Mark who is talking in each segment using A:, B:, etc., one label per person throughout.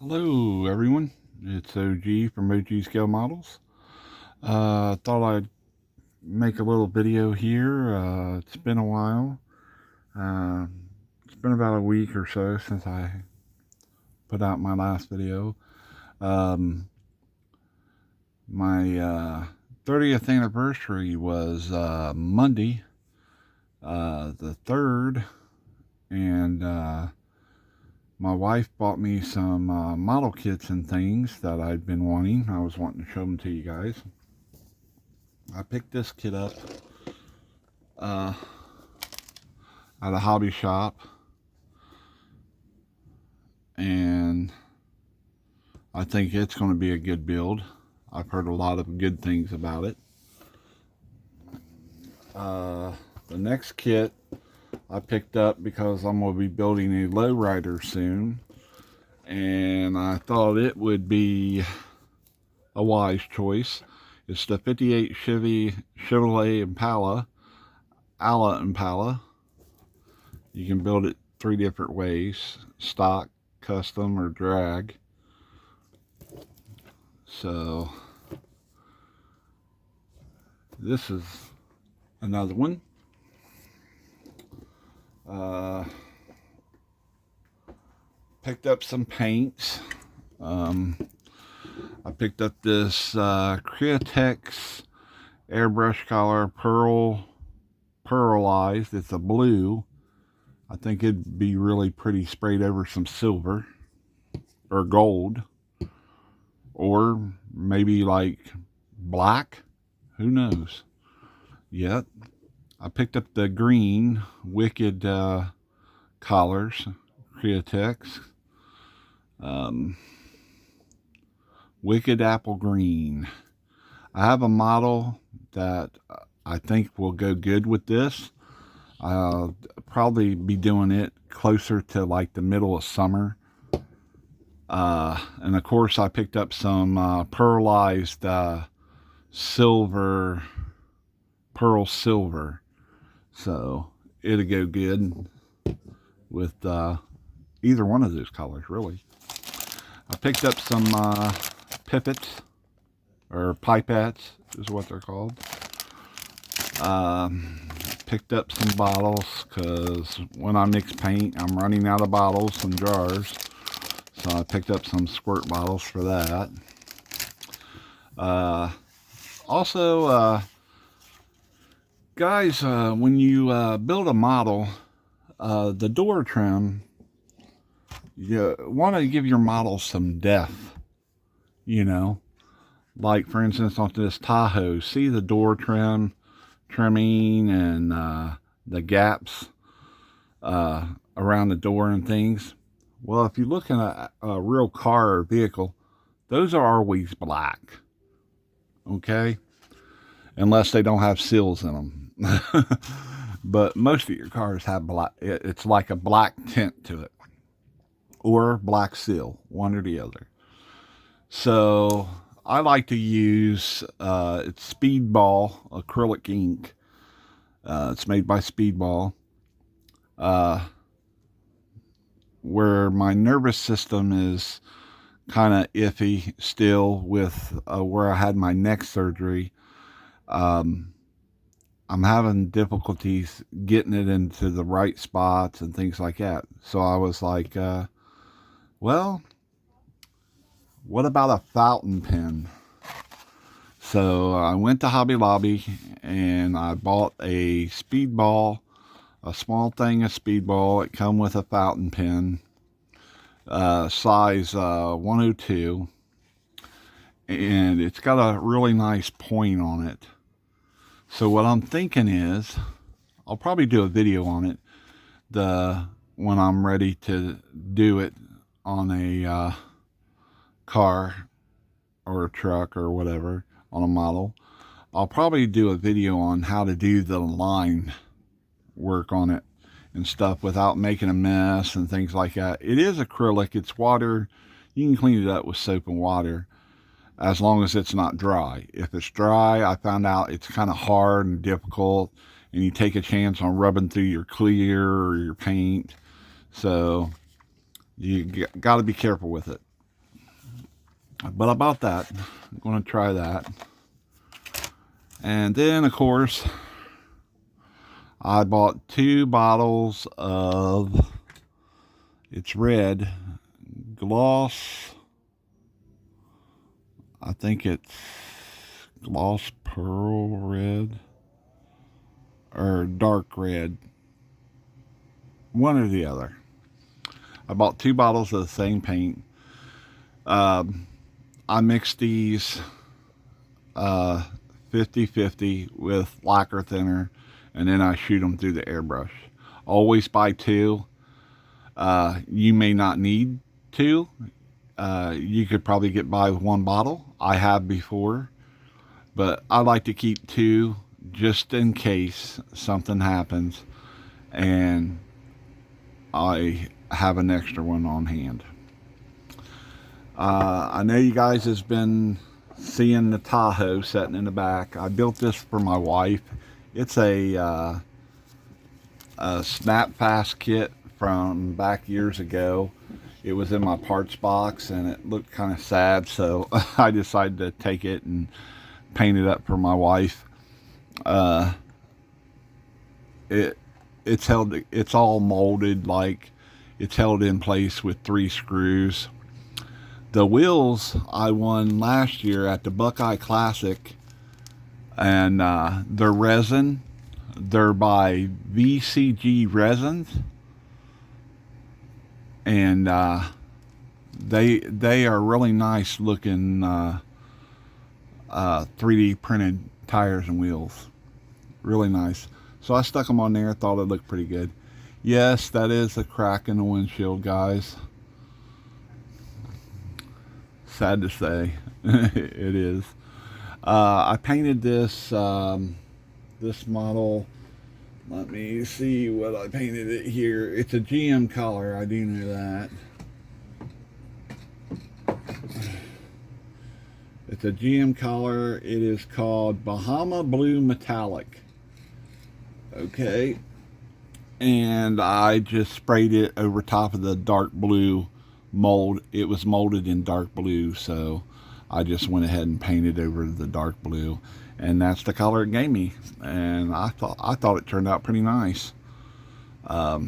A: Hello everyone, it's OG from OG Scale Models. Thought I'd make a little video here. It's been a while. Uh, it's been about a week or so since I put out my last video. My 30th anniversary was Monday, the 3rd, and my wife bought me some model kits and things that I'd been wanting. I was wanting to show them to you guys. I picked this kit up at a hobby shop, and I think it's going to be a good build. I've heard a lot of good things about it. The next kit I picked up because I'm going to be building a lowrider soon, and I thought it would be a wise choice. It's the 58 Chevrolet Impala, Ala Impala. You can build it 3 different ways: stock, custom, or drag. So this is another one. Picked up some paints. I picked up this Createx airbrush color pearlized. It's a blue. I think it'd be really pretty sprayed over some silver or gold, or maybe like black. Who knows yet? I picked up the green Wicked collars, Createx. Wicked apple green. I have a model that I think will go good with this. I'll probably be doing it closer to like the middle of summer. And of course I picked up some pearlized silver, pearl silver. So it'll go good with either one of those colors, really. I picked up some pipettes, or pipettes is what they're called. Picked up some bottles because when I mix paint, I'm running out of bottles and jars. So I picked up some squirt bottles for that. Also, guys, when you build a model, the door trim, you want to give your model some depth, you know. Like, for instance, on this Tahoe, see the door trimming and the gaps around the door and things. Well, if you look at a real car or vehicle, those are always black, okay? Unless they don't have seals in them. But most of your cars have black. It's like a black tint to it, or black seal, one or the other. So I like to use it's Speedball acrylic ink. It's made by Speedball. Where my nervous system is kind of iffy still with where I had my neck surgery. I'm having difficulties getting it into the right spots and things like that. So I was like, well, what about a fountain pen? So I went to Hobby Lobby and I bought a Speedball, a small thing of Speedball. It come with a fountain pen, size 102, and it's got a really nice point on it. So what I'm thinking is, I'll probably do a video on it when I'm ready to do it on a car or a truck or whatever, on a model. I'll probably do a video on how to do the line work on it and stuff without making a mess and things like that. It is acrylic, it's water. You can clean it up with soap and water as long as it's not dry. If it's dry, I found out it's kind of hard and difficult, and you take a chance on rubbing through your clear or your paint. So you got to be careful with it. But about that, I'm going to try that. And then, of course, I bought 2 bottles of, it's red, gloss, I think it's gloss pearl red, or dark red, one or the other. I bought 2 bottles of the same paint. I mixed these 50-50 with lacquer thinner, and then I shoot them through the airbrush. Always buy 2. You may not need 2. You could probably get by with 1 bottle. I have before, but I like to keep 2 just in case something happens and I have an extra one on hand. I know you guys has been seeing the Tahoe sitting in the back. I built this for my wife. It's a snap fast kit from back years ago. It was in my parts box and it looked kind of sad, so I decided to take it and paint it up for my wife. It's all molded, like it's held in place with 3 screws. The wheels I won last year at the Buckeye Classic, and they're resin. They're by VCG Resins, and they are really nice looking 3D printed tires and wheels. Really nice. So I stuck them on there. Thought it looked pretty good. Yes, that is a crack in the windshield, guys. Sad to say. It is. I painted this this model. Let me see what I painted it here. It's a GM color. I do know that. It's a GM color. It is called Bahama Blue Metallic. Okay. And I just sprayed it over top of the dark blue mold. It was molded in dark blue, so I just went ahead and painted over the dark blue, and that's the color it gave me. And I thought it turned out pretty nice. I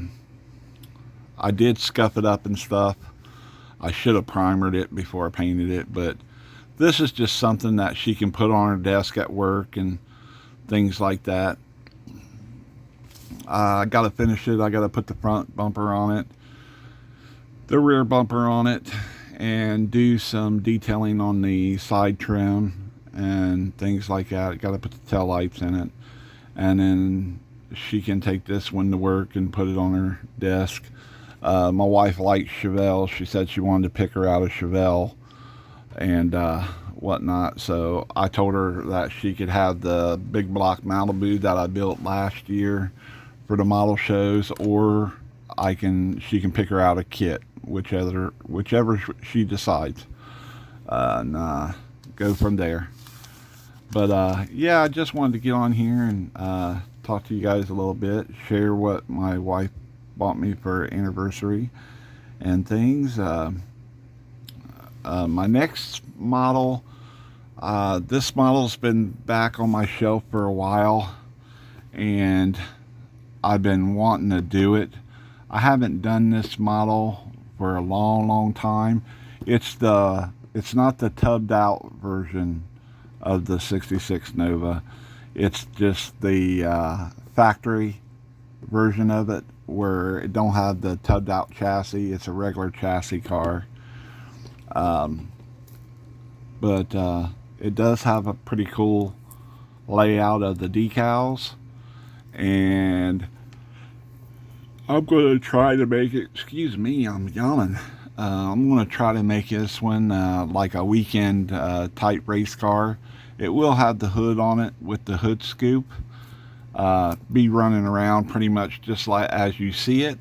A: did scuff it up and stuff. I should have primered it before I painted it, but this is just something that she can put on her desk at work and things like that. I got to finish it. I got to put the front bumper on it, the rear bumper on it, and do some detailing on the side trim and things like that. Got to put the tail lights in it, and then she can take this one to work and put it on her desk. My wife likes Chevelle. She said she wanted to pick her out a Chevelle and whatnot, so I told her that she could have the big block Malibu that I built last year for the model shows, or she can pick her out a kit, whichever she decides, and go from there. But yeah, I just wanted to get on here and talk to you guys a little bit, share what my wife bought me for anniversary and things. My next model, this model's been back on my shelf for a while, and I've been wanting to do it. I haven't done this model for a long time. It's not the tubbed out version of the 66 Nova. It's just the factory version of it, where it don't have the tubbed out chassis. It's a regular chassis car. But it does have a pretty cool layout of the decals, and I'm going to try to make it, excuse me, I'm yawning. I'm going to try to make this one like a weekend type race car. It will have the hood on it with the hood scoop. Be running around pretty much just like as you see it.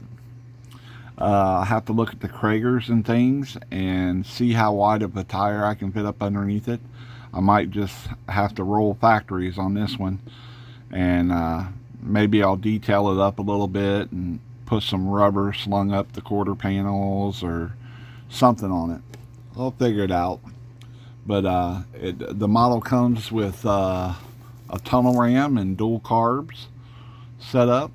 A: I have to look at the Kragers and things and see how wide of a tire I can fit up underneath it. I might just have to roll factories on this one, and maybe I'll detail it up a little bit and put some rubber slung up the quarter panels or something on it. I'll figure it out. But the model comes with a tunnel ram and dual carbs set up.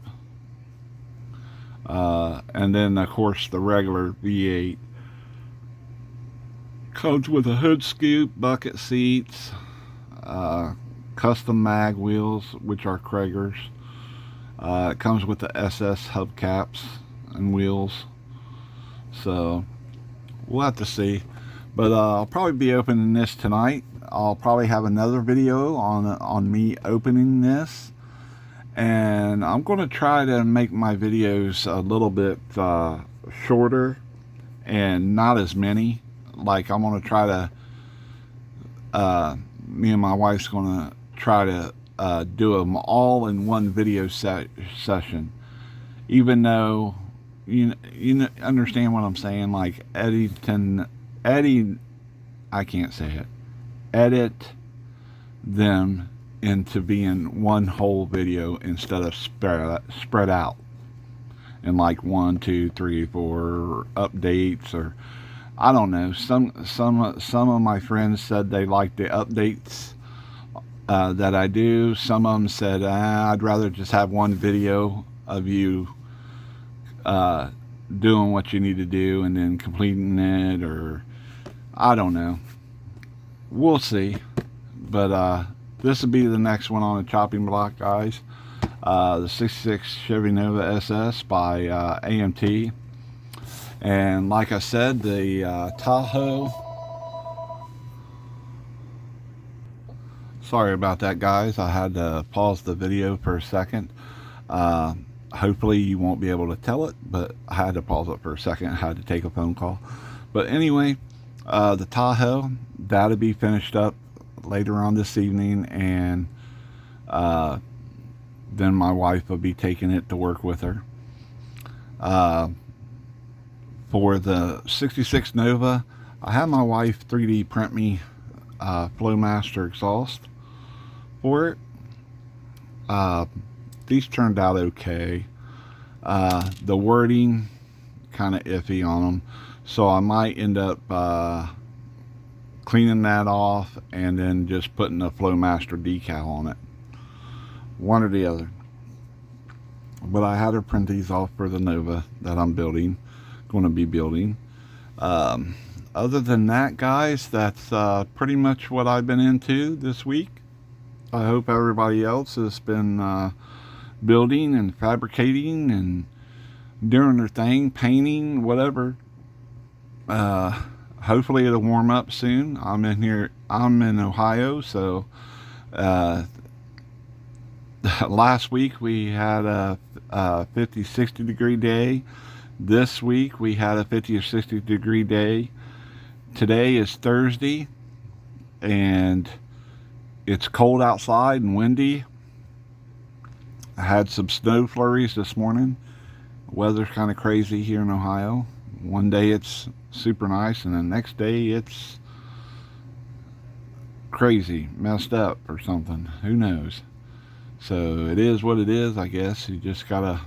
A: And then, of course, the regular V8 comes with a hood scoop, bucket seats, custom mag wheels, which are Kragers. It comes with the SS hubcaps and wheels. So we'll have to see. But I'll probably be opening this tonight. I'll probably have another video on me opening this. And I'm going to try to make my videos a little bit shorter and not as many. Like, I'm going to try to, me and my wife's going to try to do them all in one video session. Even though, you understand what I'm saying, like I can't say it, edit them into being one whole video instead of spread out in like 1, 2, 3, 4 updates, or I don't know. Some of my friends said they liked the updates that I do. Some of them said I'd rather just have one video of you doing what you need to do and then completing it, or I don't know. We'll see. But this will be the next one on the chopping block, guys. The 66 Chevy Nova SS by AMT. And like I said, the Tahoe. Sorry about that, guys. I had to pause the video for a second. Hopefully you won't be able to tell it, but I had to pause it for a second. I had to take a phone call. But anyway, the Tahoe, that'll be finished up later on this evening, and then my wife will be taking it to work with her. For the 66 Nova, I had my wife 3D print me Flowmaster exhaust for it. These turned out okay. The wording kind of iffy on them, so I might end up cleaning that off and then just putting a Flowmaster decal on it, one or the other. But I had her print these off for the Nova that I'm going to be building. Other than that, guys, that's pretty much what I've been into this week. I hope everybody else has been building and fabricating and doing their thing, painting, whatever. Hopefully it'll warm up soon. I'm in Ohio, so last week we had a 50-60 degree day. This week we had a 50 or 60 degree day. Today is Thursday, and it's cold outside and windy. I had some snow flurries this morning. Weather's kind of crazy here in Ohio. One day it's super nice, and the next day it's crazy, messed up or something. Who knows? So it is what it is, I guess. You just gotta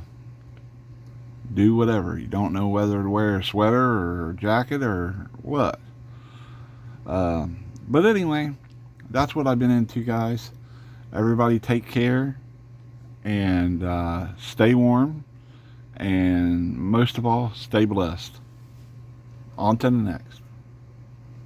A: do whatever. You don't know whether to wear a sweater or a jacket or what. But anyway, that's what I've been into, guys. Everybody take care and stay warm, and most of all, stay blessed. On to the next.